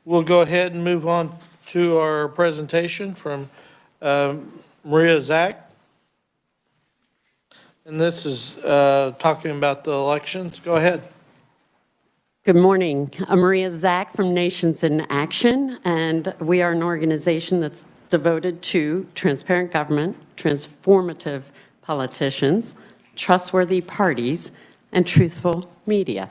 We'll go ahead and move on to our presentation from Maria Zack. And this is talking about the elections. Go ahead. Good morning. I'm Maria Zack from Nations in Action, and we are an organization that's devoted to transparent government, transformative politicians, trustworthy parties, and truthful media.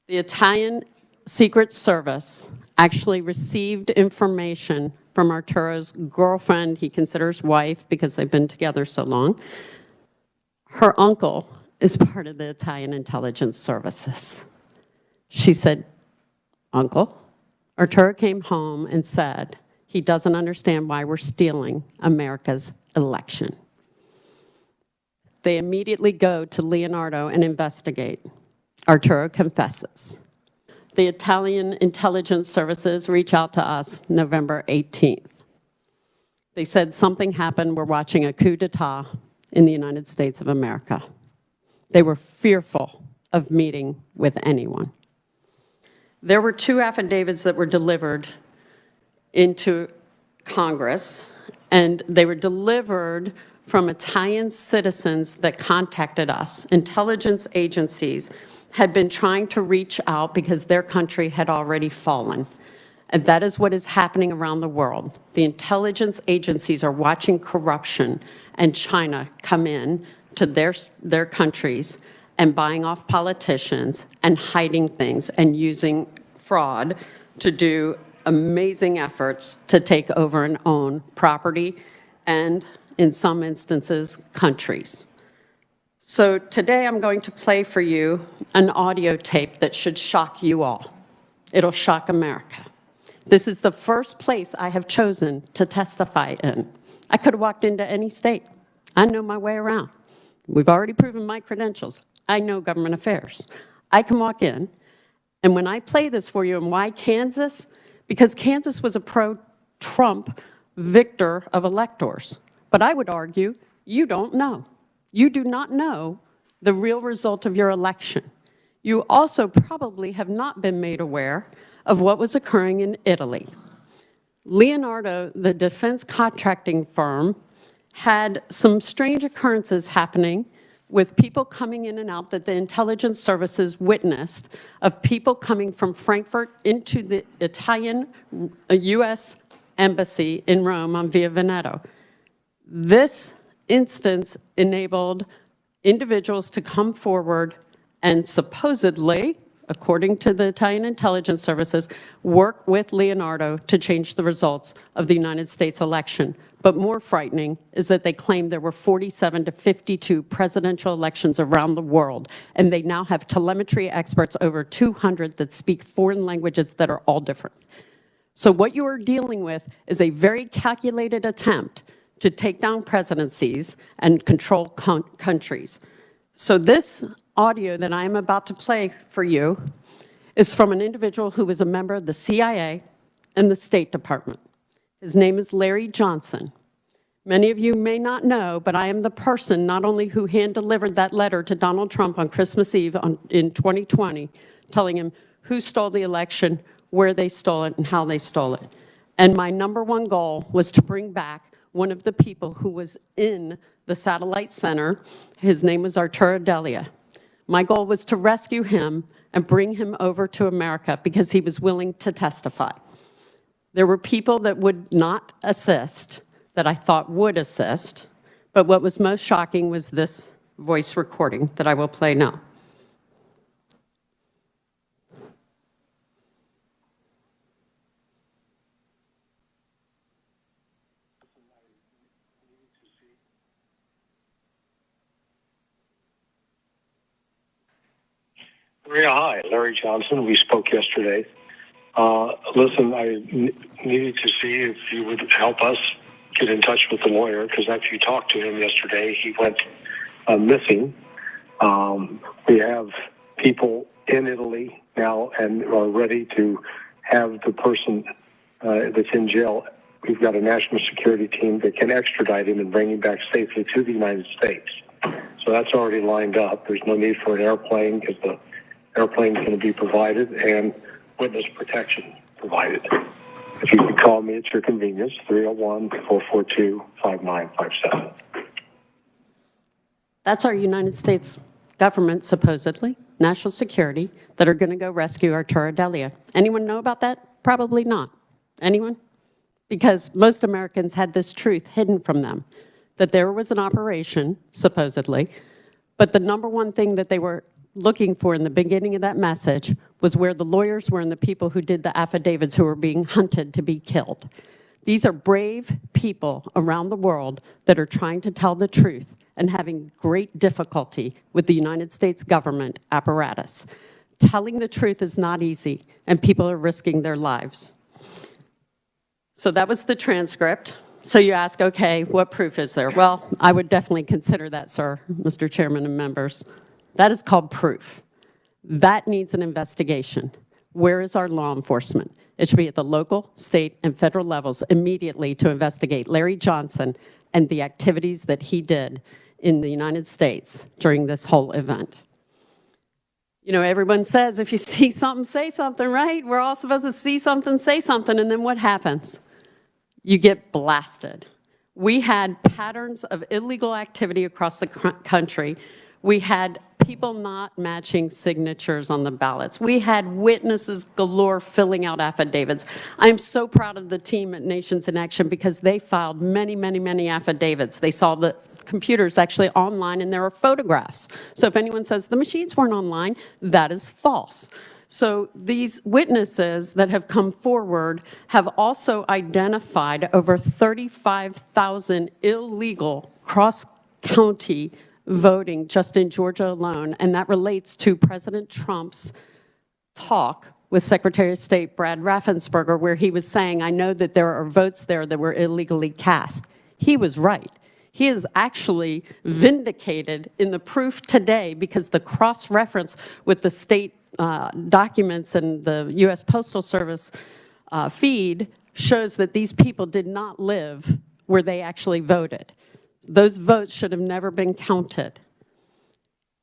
The Italian Secret Service actually received information from Arturo's girlfriend, he considers wife because they've been together so long. Her uncle is part of the Italian intelligence services. She said, Uncle, Arturo came home and said he doesn't understand why we're stealing America's election. They immediately go to Leonardo and investigate. Arturo confesses. The Italian intelligence services reach out to us November 18th. They said something happened, we're watching a coup d'etat in the United States of America. They were fearful of meeting with anyone. There were 2 affidavits that were delivered into Congress, and they were delivered from Italian citizens that contacted us. Intelligence agencies had been trying to reach out because their country had already fallen. And that is what is happening around the world. The intelligence agencies are watching corruption and China come in to their countries and buying off politicians and hiding things and using fraud to do amazing efforts to take over and own property and, in some instances, countries. So today I'm going to play for you an audio tape that should shock you all. It'll shock America. This is the first place I have chosen to testify in. I could have walked into any state. I know my way around. We've already proven my credentials. I know government affairs. I can walk in, and when I play this for you, and why Kansas? Because Kansas was a pro-Trump victor of electors. But I would argue you don't know. You do not know the real result of your election. You also probably have not been made aware of what was occurring in Italy. Leonardo, the defense contracting firm, had some strange occurrences happening with people coming in and out that the intelligence services witnessed, of people coming from Frankfurt into the Italian U.S. embassy in Rome on Via Veneto. This instance enabled individuals to come forward and supposedly, according to the Italian intelligence services, work with Leonardo to change the results of the United States election. But more frightening is that they claim there were 47 to 52 presidential elections around the world, and they now have telemetry experts, over 200, that speak foreign languages that are all different. So what you are dealing with is a very calculated attempt to take down presidencies and control countries. So this audio that I'm about to play for you is from an individual who was a member of the CIA and the State Department. His name is Larry Johnson. Many of you may not know, but I am the person not only who hand-delivered that letter to Donald Trump on Christmas Eve in 2020, telling him who stole the election, where they stole it, and how they stole it. And my #1 goal was to bring back one of the people who was in the satellite center. His name was Arturo Delia. My goal was to rescue him and bring him over to America because he was willing to testify. There were people that would not assist, that I thought would assist, but what was most shocking was this voice recording that I will play now. Maria, hi. Larry Johnson. We spoke yesterday. Listen, I needed to see if you would help us get in touch with the lawyer, because after you talked to him yesterday, he went missing. We have people in Italy now and are ready to have the person that's in jail. We've got a national security team that can extradite him and bring him back safely to the United States. So that's already lined up. There's no need for an airplane because the airplane is going to be provided, and witness protection. provided. If you could call me at your convenience, 301-442-5957. That's our United States government, supposedly, national security, that are going to go rescue Arturo Delia. Anyone know about that? Probably not. Anyone? Because most Americans had this truth hidden from them, that there was an operation, supposedly, but the number one thing that they were looking for in the beginning of that message was where the lawyers were and the people who did the affidavits who were being hunted to be killed. These are brave people around the world that are trying to tell the truth and having great difficulty with the United States government apparatus. Telling the truth is not easy, and people are risking their lives. So that was the transcript. So you ask, okay, what proof is there? Well, I would definitely consider that, sir, Mr. Chairman and members. That is called proof. That needs an investigation. Where is our law enforcement? It should be at the local, state, and federal levels immediately to investigate Larry Johnson and the activities that he did in the United States during this whole event. You know, everyone says if you see something, say something, right? We're all supposed to see something, say something, and then what happens? You get blasted. We had patterns of illegal activity across the country. We had people not matching signatures on the ballots. We had witnesses galore filling out affidavits. I'm so proud of the team at Nations in Action because they filed many, many, many affidavits. They saw the computers actually online and there are photographs. So if anyone says the machines weren't online, that is false. So these witnesses that have come forward have also identified over 35,000 illegal cross-county voting just in Georgia alone, and that relates to President Trump's talk with Secretary of State Brad Raffensperger, where he was saying, I know that there are votes there that were illegally cast. He was right. He is actually vindicated in the proof today because the cross-reference with the state documents and the U.S. Postal Service feed shows that these people did not live where they actually voted. Those votes should have never been counted.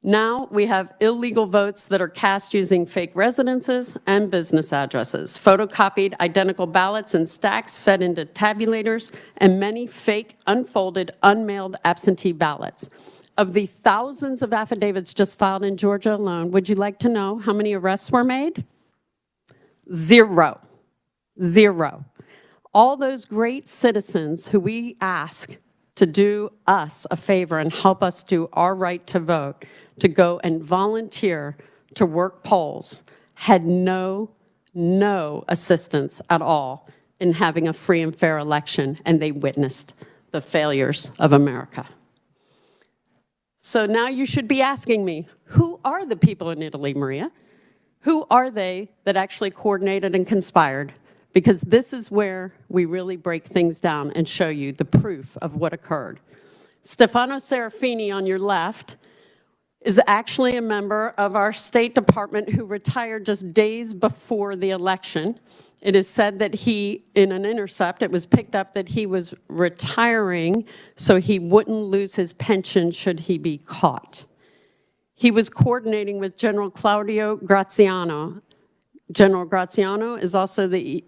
Now we have illegal votes that are cast using fake residences and business addresses, photocopied identical ballots in stacks fed into tabulators, and many fake, unfolded, unmailed absentee ballots. Of the thousands of affidavits just filed in Georgia alone, would you like to know how many arrests were made? Zero. Zero. All those great citizens who we ask to do us a favor and help us do our right to vote, to go and volunteer to work polls, had no assistance at all in having a free and fair election, and they witnessed the failures of America. So now you should be asking me, who are the people in Italy, Maria? Who are they that actually coordinated and conspired? Because this is where we really break things down and show you the proof of what occurred. Stefano Serafini on your left is actually a member of our State Department who retired just days before the election. It is said that he, in an intercept, it was picked up that he was retiring so he wouldn't lose his pension should he be caught. He was coordinating with General Claudio Graziano. General Graziano is also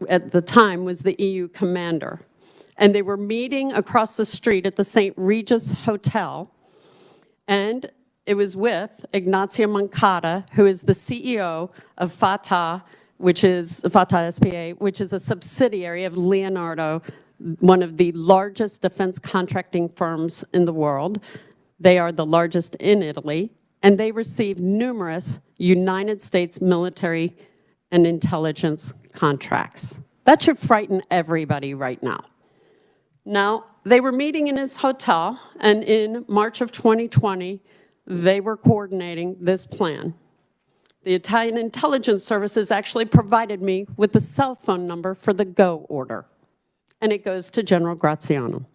at the time, was the EU commander. And they were meeting across the street at the St. Regis Hotel, and it was with Ignazio Moncada, who is the CEO of Fatah, which is Fatah SPA, which is a subsidiary of Leonardo, one of the largest defense contracting firms in the world. They are the largest in Italy, and they receive numerous United States military and intelligence contracts. That should frighten everybody right now. Now, they were meeting in his hotel, and in March of 2020, they were coordinating this plan. The Italian intelligence services actually provided me with the cell phone number for the go order, and it goes to General Graziano.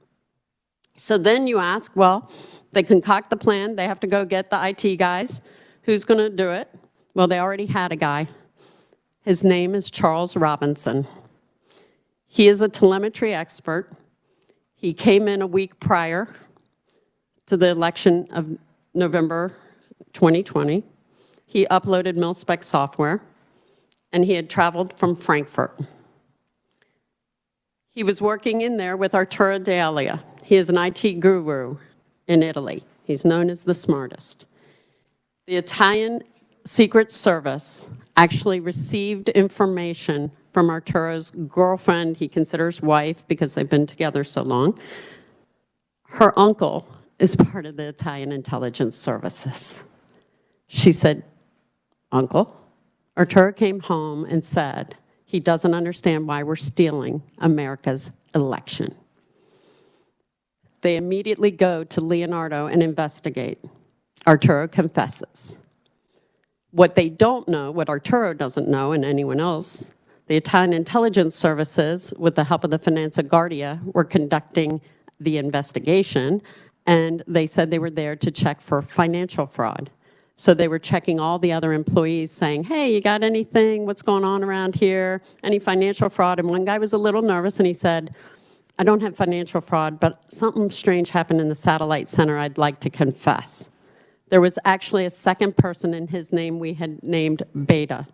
So then you ask, well, they concoct the plan, they have to go get the IT guys. Who's gonna do it? Well, they already had a guy. His name is Charles Robinson. He is a telemetry expert. He came in a week prior to the election of November 2020. He uploaded mil-spec software, and he had traveled from Frankfurt. He was working in there with Arturo D'Elia. He is an IT guru in Italy. He's known as the smartest. The Italian Secret Service actually received information from Arturo's girlfriend, he considers wife because they've been together so long. Her uncle is part of the Italian intelligence services. She said, "Uncle," Arturo came home and said he doesn't understand why we're stealing America's election. They immediately go to Leonardo and investigate. Arturo confesses. What they don't know, what Arturo doesn't know and anyone else, the Italian intelligence services, with the help of the Finanza Guardia, were conducting the investigation, and they said they were there to check for financial fraud. So they were checking all the other employees saying, "Hey, you got anything? What's going on around here? Any financial fraud?" And one guy was a little nervous and he said, "I don't have financial fraud, but something strange happened in the satellite center I'd like to confess." There was actually a second person in his name we had named Beta.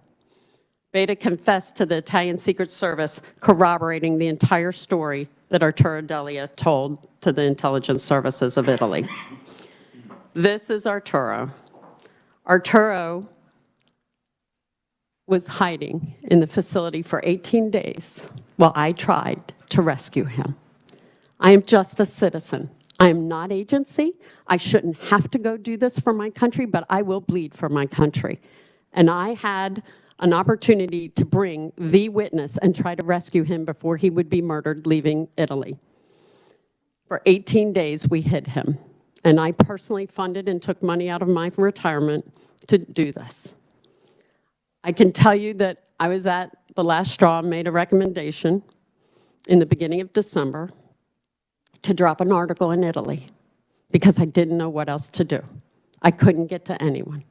Beta confessed to the Italian Secret Service, corroborating the entire story that Arturo D'Elia told to the intelligence services of Italy. This is Arturo. Arturo was hiding in the facility for 18 days while I tried to rescue him. I am just a citizen. I am not agency. I shouldn't have to go do this for my country, but I will bleed for my country. And I had an opportunity to bring the witness and try to rescue him before he would be murdered leaving Italy. For 18 days, we hid him. And I personally funded and took money out of my retirement to do this. I can tell you that I was at the last straw and made a recommendation in the beginning of December to drop an article in Italy because I didn't know what else to do. I couldn't get to anyone.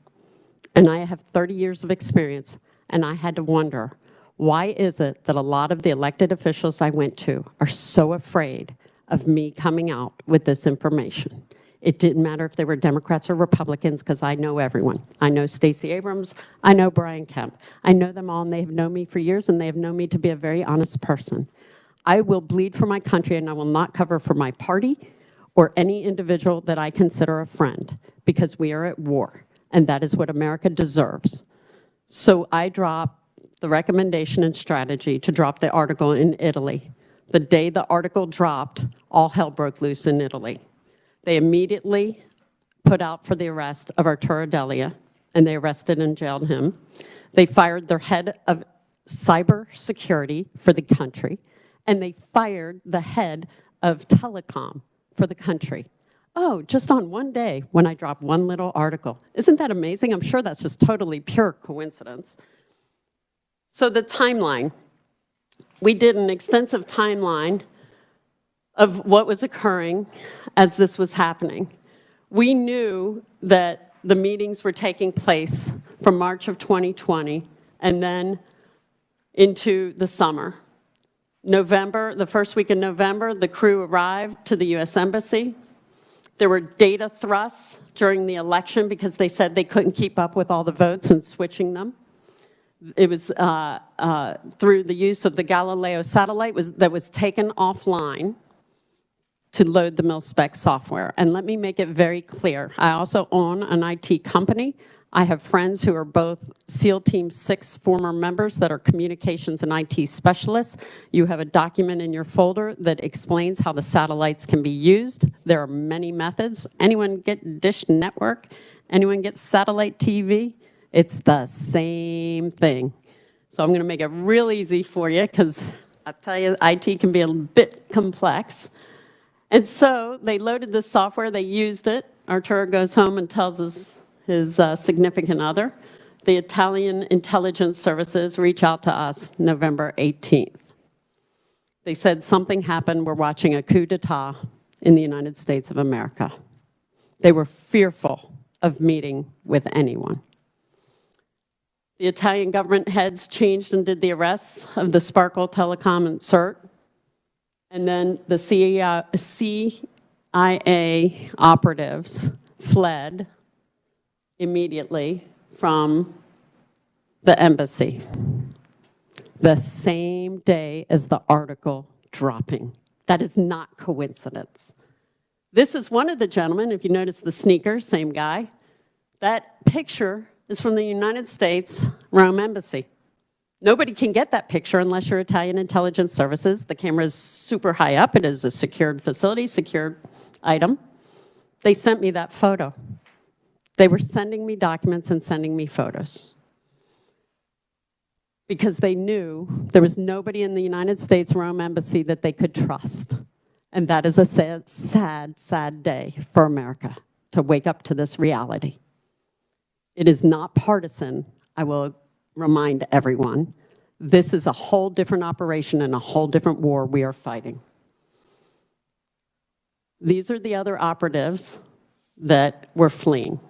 And I have 30 years of experience, and I had to wonder, why is it that a lot of the elected officials I went to are so afraid of me coming out with this information? It didn't matter if they were Democrats or Republicans, because I know everyone. I know Stacey Abrams. I know Brian Kemp. I know them all, and they have known me for years, and they have known me to be a very honest person. I will bleed for my country, and I will not cover for my party or any individual that I consider a friend, because we are at war, and that is what America deserves. So I dropped the recommendation and strategy to drop the article in Italy. The day the article dropped, all hell broke loose in Italy. They immediately put out for the arrest of Arturo D'Elia, and they arrested and jailed him. They fired their head of cybersecurity for the country, and they fired the head of telecom for the country. Oh, just on one day when I dropped one little article. Isn't that amazing? I'm sure that's just totally pure coincidence. So the timeline. We did an extensive timeline of what was occurring as this was happening. We knew that the meetings were taking place from March of 2020 and then into the summer. November, the first week in November, the crew arrived to the U.S. Embassy. There were data thrusts during the election because they said they couldn't keep up with all the votes and switching them. It was through the use of the Galileo satellite that was taken offline to load the mil-spec software. And let me make it very clear. I also own an IT company. I have friends who are both SEAL Team 6 former members that are communications and IT specialists. You have a document in your folder that explains how the satellites can be used. There are many methods. Anyone get Dish Network? Anyone get satellite TV? It's the same thing. So I'm going to make it real easy for you because I tell you, IT can be a bit complex. And so they loaded the software, they used it. Arturo goes home and tells his significant other. The Italian intelligence services reach out to us November 18th. They said something happened, we're watching a coup d'etat in the United States of America. They were fearful of meeting with anyone. The Italian government heads changed and did the arrests of the Sparkle Telecom and CERT. And then the CIA operatives fled immediately from the embassy the same day as the article dropping. That is not coincidence. This is one of the gentlemen, if you notice the sneaker, same guy. That picture is from the United States Rome Embassy. Nobody can get that picture unless you're Italian Intelligence Services. The camera is super high up. It is a secured facility, secured item. They sent me that photo. They were sending me documents and sending me photos because they knew there was nobody in the United States Rome Embassy that they could trust. And that is a sad, sad, sad day for America to wake up to this reality. It is not partisan, I will remind everyone. This is a whole different operation and a whole different war we are fighting. These are the other operatives that were fleeing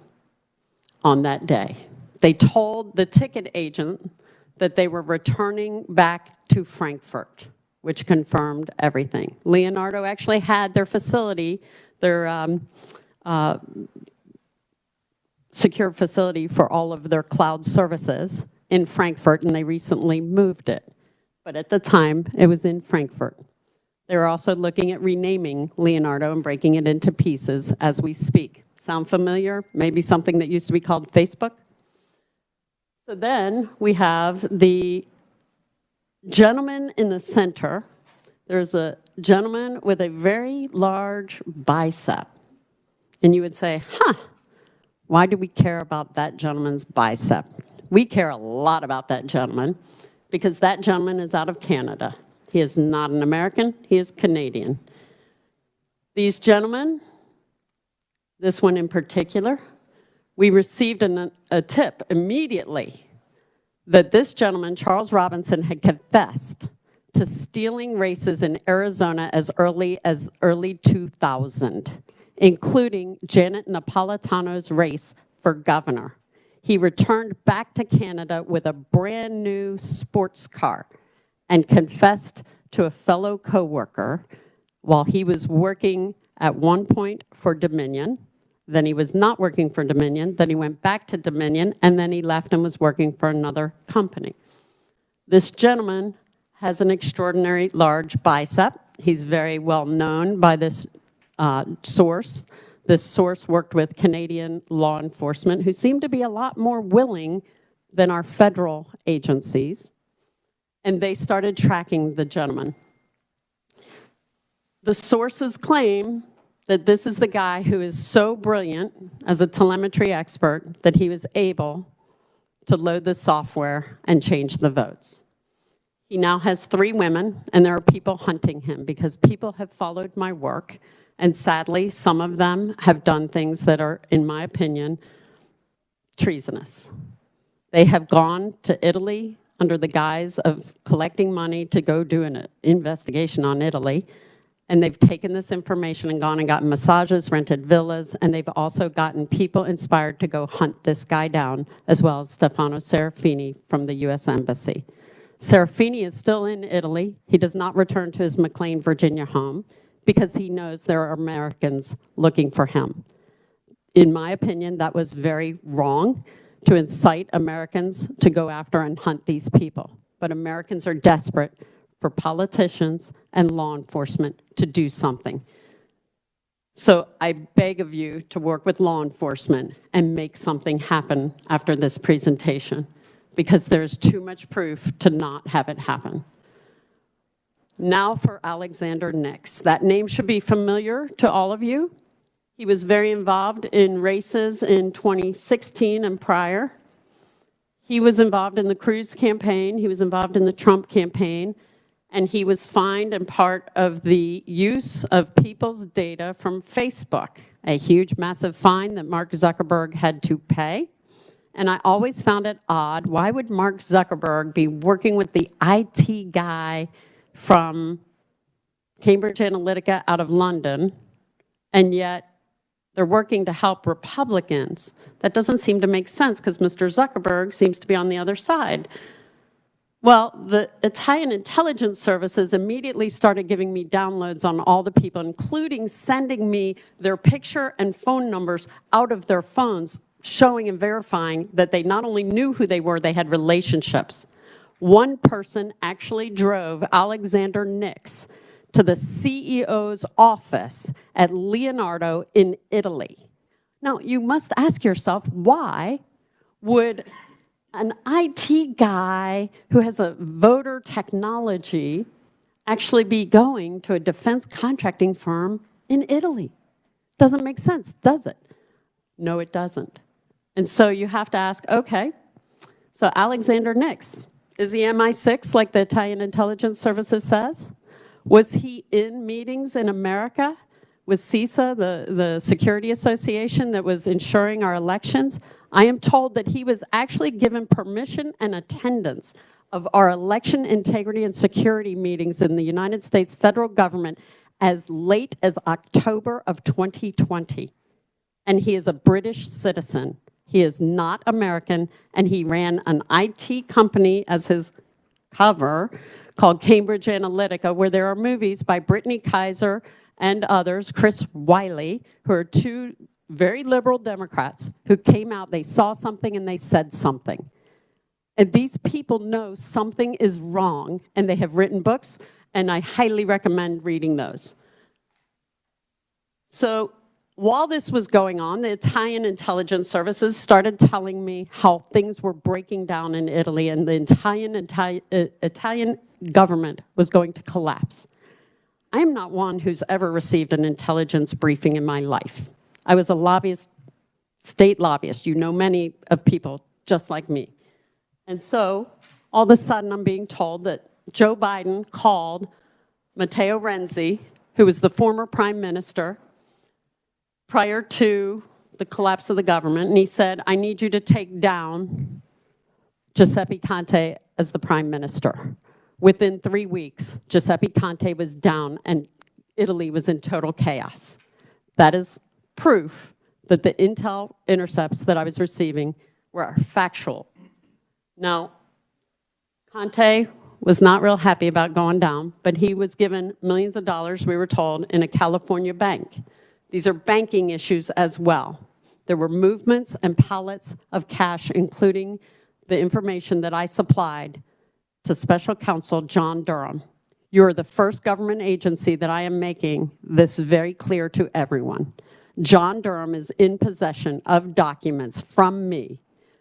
on that day. They told the ticket agent that they were returning back to Frankfurt, which confirmed everything. Leonardo actually had their facility, their secure facility for all of their cloud services in Frankfurt, and they recently moved it. But at the time, it was in Frankfurt. They were also looking at renaming Leonardo and breaking it into pieces as we speak. Sound familiar? Maybe something that used to be called Facebook? So then we have the gentleman in the center. There's a gentleman with a very large bicep. And you would say, why do we care about that gentleman's bicep? We care a lot about that gentleman because that gentleman is out of Canada. He is not an American, he is Canadian. These gentlemen, this one in particular, we received a tip immediately that this gentleman, Charles Robinson, had confessed to stealing races in Arizona as early 2000, including Janet Napolitano's race for governor. He returned back to Canada with a brand new sports car and confessed to a fellow coworker while he was working at one point for Dominion. Then he was not working for Dominion. Then he went back to Dominion, and then he left and was working for another company. This gentleman has an extraordinary large bicep. He's very well known by this source. This source worked with Canadian law enforcement, who seem to be a lot more willing than our federal agencies. And they started tracking the gentleman. The sources claim that this is the guy who is so brilliant as a telemetry expert that he was able to load the software and change the votes. He now has 3 women, and there are people hunting him because people have followed my work, and sadly, some of them have done things that are, in my opinion, treasonous. They have gone to Italy under the guise of collecting money to go do an investigation on Italy. And they've taken this information and gone and gotten massages, rented villas, and they've also gotten people inspired to go hunt this guy down, as well as Stefano Serafini from the U.S. Embassy. Serafini is still in Italy. He does not return to his McLean, Virginia home because he knows there are Americans looking for him. In my opinion, that was very wrong to incite Americans to go after and hunt these people. But Americans are desperate for politicians and law enforcement to do something. So I beg of you to work with law enforcement and make something happen after this presentation, because there's too much proof to not have it happen. Now for Alexander Nix. That name should be familiar to all of you. He was very involved in races in 2016 and prior. He was involved in the Cruz campaign. He was involved in the Trump campaign. And he was fined and part of the use of people's data from Facebook, a huge, massive fine that Mark Zuckerberg had to pay. And I always found it odd. Why would Mark Zuckerberg be working with the IT guy from Cambridge Analytica out of London, and yet they're working to help Republicans? That doesn't seem to make sense because Mr. Zuckerberg seems to be on the other side. Well, the Italian intelligence services immediately started giving me downloads on all the people, including sending me their picture and phone numbers out of their phones, showing and verifying that they not only knew who they were, they had relationships. One person actually drove Alexander Nix to the CEO's office at Leonardo in Italy. Now, you must ask yourself, why would an IT guy who has a voter technology actually be going to a defense contracting firm in Italy? Doesn't make sense, does it? No, it doesn't. And so you have to ask, okay, so Alexander Nix, is he MI6 like the Italian intelligence services says? Was he in meetings in America with CISA, the security association that was ensuring our elections? I am told that he was actually given permission and attendance of our election integrity and security meetings in the United States federal government as late as October of 2020. And he is a British citizen. He is not American, and he ran an IT company as his cover called Cambridge Analytica, where there are movies by Brittany Kaiser and others, Chris Wiley, who are two very liberal Democrats who came out, they saw something and they said something. And these people know something is wrong, and they have written books, and I highly recommend reading those. So while this was going on, the Italian intelligence services started telling me how things were breaking down in Italy, and the Italian government was going to collapse. I am not one who's ever received an intelligence briefing in my life. I was a lobbyist, state lobbyist. You know many of people just like me. And so all of a sudden I'm being told that Joe Biden called Matteo Renzi, who was the former prime minister, prior to the collapse of the government, and he said, I need you to take down Giuseppe Conte as the prime minister. Within 3 weeks, Giuseppe Conte was down and Italy was in total chaos. That is proof that the intel intercepts that I was receiving were factual. Now, Conte was not real happy about going down, but he was given millions of dollars, we were told, in a California bank. These are banking issues as well. There were movements and pallets of cash, including the information that I supplied to Special Counsel John Durham. You are the first government agency that I am making this very clear to everyone. John Durham is in possession of documents from me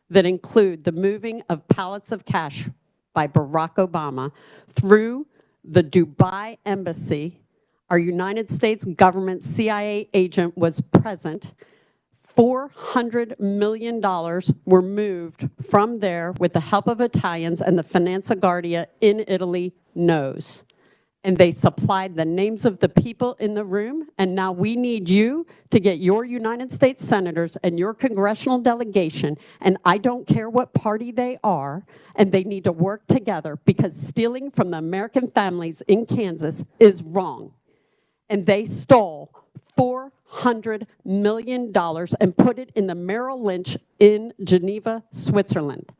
that include the moving of pallets of cash by Barack Obama through the Dubai embassy. Our United States government CIA agent was present. $400 million were moved from there with the help of Italians, and the Finanza Guardia in Italy knows. And they supplied the names of the people in the room, and now we need you to get your United States senators and your congressional delegation, and I don't care what party they are, and they need to work together, because stealing from the American families in Kansas is wrong. And they stole $400 million and put it in the Merrill Lynch in Geneva, Switzerland.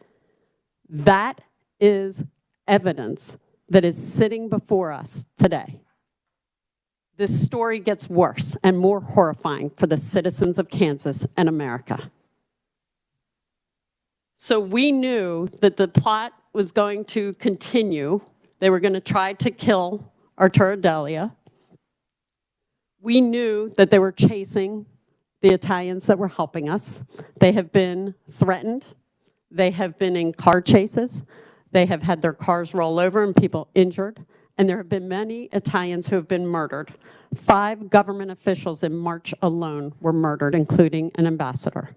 That is evidence that is sitting before us today. This story gets worse and more horrifying for the citizens of Kansas and America. So we knew that the plot was going to continue. They were going to try to kill Arturo Delia. We knew that they were chasing the Italians that were helping us. They have been threatened. They have been in car chases. They have had their cars roll over and people injured. And there have been many Italians who have been murdered. 5 government officials in March alone were murdered, including an ambassador.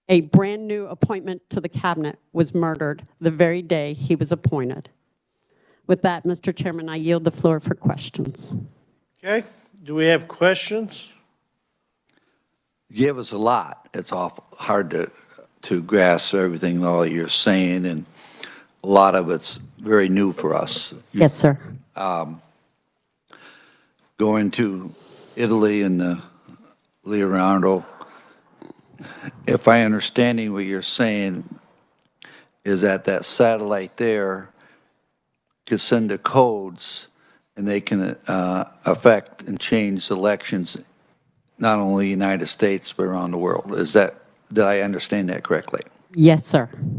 A brand new appointment to the cabinet was murdered the very day he was appointed. With that, Mr. Chairman, I yield the floor for questions. Okay, do we have questions? You gave us a lot. It's awful hard to grasp everything all you're saying, and a lot of it's very new for us. Yes, sir. Going to Italy and Leonardo, if I understanding what you're saying is that satellite there could send the codes and they can affect and change elections, not only in the United States, but around the world. Did I understand that correctly? Yes, sir.